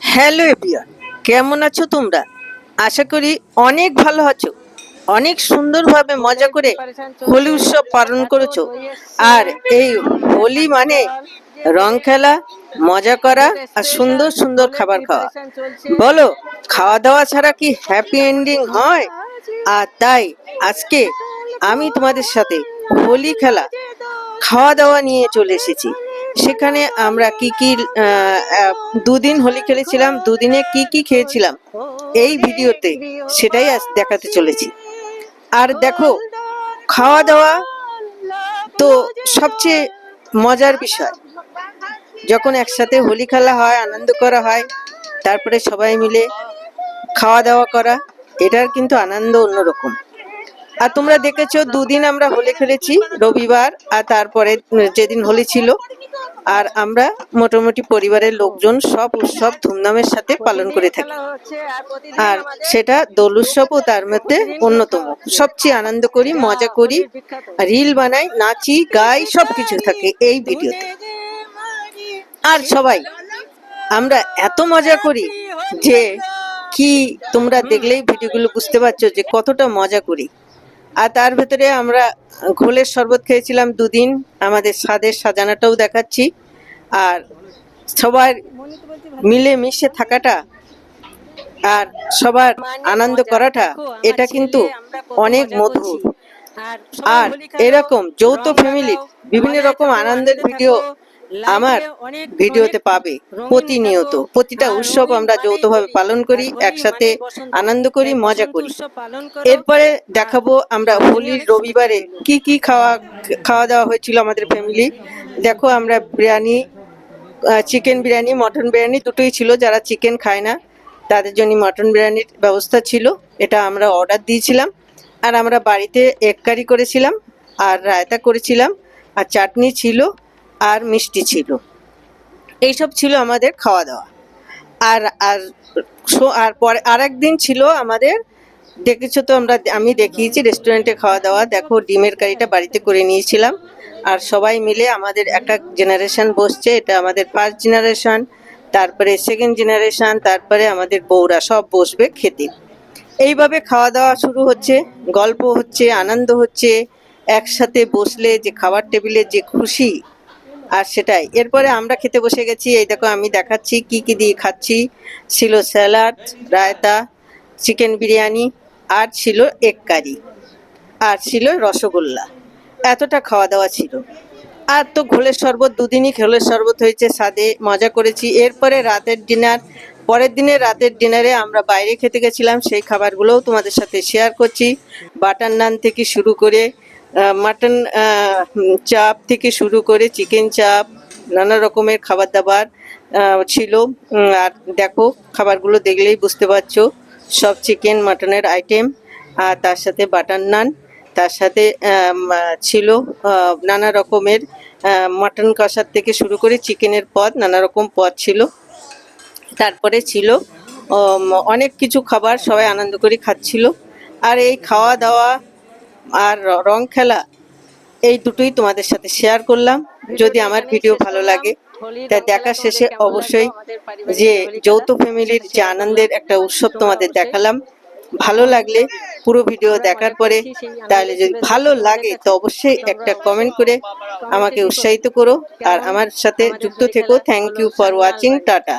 Hello everyone, কেমন আছো তোমরা? আশা করি অনেক ভালো আছো। অনেক সুন্দরভাবে মজা করে হোলি উৎসব পালন করেছো। আর এই হোলি মানে রং খেলা, মজা করা আর সুন্দর সুন্দর খাবার খাওয়া। বলো, খাওয়া দাওয়া ছাড়া কি হ্যাপি এন্ডিং হয়? আর তাই আজকে আমি তোমাদের সাথে হোলি খেলা, খাওয়া দাওয়া নিয়ে চলে এসেছি। সেখানে আমরা কি কি দুদিন হোলি খেলেছিলাম, দুদিনে কি কি খেয়েছিলাম এই ভিডিওতে সেটাই আজ দেখাতে চলেছি। আর দেখো, খাওয়া দাওয়া তো সবচেয়ে মজার বিষয়। যখন একসাথে হোলি খেলা হয়, আনন্দ করা হয়, তারপরে সবাই মিলে খাওয়া দাওয়া করা, এটার কিন্তু আনন্দ অন্যরকম। আর তোমরা দেখেছো দুদিন আমরা হোলি খেলেছি, রবিবার আর তারপরে যেদিন হোলি ছিল। আর আমরা মোটামুটি পরিবারের লোকজন সব উৎসব ধুমধামের সাথে পালন করে থাকি। আর সেটা দোল উৎসবও তার মধ্যে অন্যতম। সবচেয়ে আনন্দ করি, মজা করি, রিল বানাই, নাচি, গাই, সবকিছু থাকে এই ভিডিওতে। আর সবাই আমরা এত মজা করি যে কি তোমরা দেখলেই ভিডিওগুলো বুঝতে পারছো যে কতটা মজা করি। আর তার ভেতরে আমরা ঘোলের শরবত খেয়েছিলাম দুদিন, আমাদের স্বাদের সাজানাটাও দেখাচ্ছি। আর সবার মিলে মিশে থাকাটা আর সবার আনন্দ করাটা, এটা কিন্তু অনেক মধুর। আর এরকম যৌথ ফ্যামিলির বিভিন্ন রকম আনন্দের ভিডিও আমার ভিডিওতে পাবে প্রতিনিয়ত। প্রতিটা উৎসব আমরা যৌথভাবে পালন করি, একসাথে আনন্দ করি, মজা করি। এরপরে দেখাবো আমরা হোলির রবিবারে কি কি খাওয়া দাওয়া হয়েছিল আমাদের ফ্যামিলি। দেখো, আমরা বিরিয়ানি, চিকেন বিরিয়ানি, মটন বিরিয়ানি দুটোই ছিল। যারা চিকেন খায় না তাদের জন্য মটন বিরিয়ানির ব্যবস্থা ছিল, এটা আমরা অর্ডার দিয়েছিলাম। আর আমরা বাড়িতে এগ কারি করেছিলাম, আর রায়তা করেছিলাম, আর চাটনি ছিল, আর মিষ্টি ছিল। এইসব ছিল আমাদের খাওয়া দাওয়া। আর আর আর পরে আর একদিন ছিল আমাদের, দেখেছো তো, আমি দেখিয়েছি রেস্টুরেন্টে খাওয়া দাওয়া। দেখো, ডিমের কারিটা বাড়িতে করে নিয়েছিলাম। আর সবাই মিলে আমাদের একটা জেনারেশন বসছে, এটা আমাদের ফার্স্ট জেনারেশন, তারপরে সেকেন্ড জেনারেশন, তারপরে আমাদের বউরা সব বসবে খেতে। এইভাবে খাওয়া দাওয়া শুরু হচ্ছে, গল্প হচ্ছে, আনন্দ হচ্ছে। একসাথে বসলে যে খাবার টেবিলে যে খুশি, আর সেটাই। এরপরে আমরা খেতে বসে গেছি। এই দেখো, আমি দেখাচ্ছি কি কি দিয়ে খাচ্ছি। ছিল স্যালাড, রায়তা, চিকেন বিরিয়ানি, আর ছিল এগ কারি, আর ছিল রসগোল্লা। এতটা খাওয়া দাওয়া ছিল। আর তো ঘোলের শরবত, দুদিনই ঘোলের শরবত হয়েছে, স্বাদে মজা করেছি। এরপরে রাতের ডিনার, পরের দিনে রাতের ডিনারে আমরা বাইরে খেতে গেছিলাম, সেই খাবারগুলোও তোমাদের সাথে শেয়ার করছি। বাটার নান থেকে শুরু করে মাটন চাপ থেকে শুরু করে চিকেন চাপ, নানা রকমের খাবার দাবার ছিল। আর দেখো, খাবারগুলো দেখলেই বুঝতে পারছো সব চিকেন মাটনের আইটেম। আর তার সাথে বাটার নান, তার সাথে ছিল নানা রকমের মাটন কষার থেকে শুরু করে চিকেনের পদ, নানা রকম পদ ছিল। তারপরে ছিল অনেক কিছু খাবার, সবাই আনন্দ করে খাচ্ছিল। আর এই খাওয়া দাওয়া আর রং খেলা, এই দুটোই তোমাদের সাথে শেয়ার করলাম। যদি আমার ভিডিও ভালো লাগে, তা দেখা শেষে অবশ্যই যে যৌথ ফ্যামিলির যে আনন্দের একটা উৎসব তোমাদের দেখালাম। ভালো লাগলে পুরো ভিডিও দেখার পরে, তাহলে যদি ভালো লাগে তো অবশ্যই একটা কমেন্ট করে আমাকে উৎসাহিত করো আর আমার সাথে যুক্ত থেকো। Thank you for watching. Tata.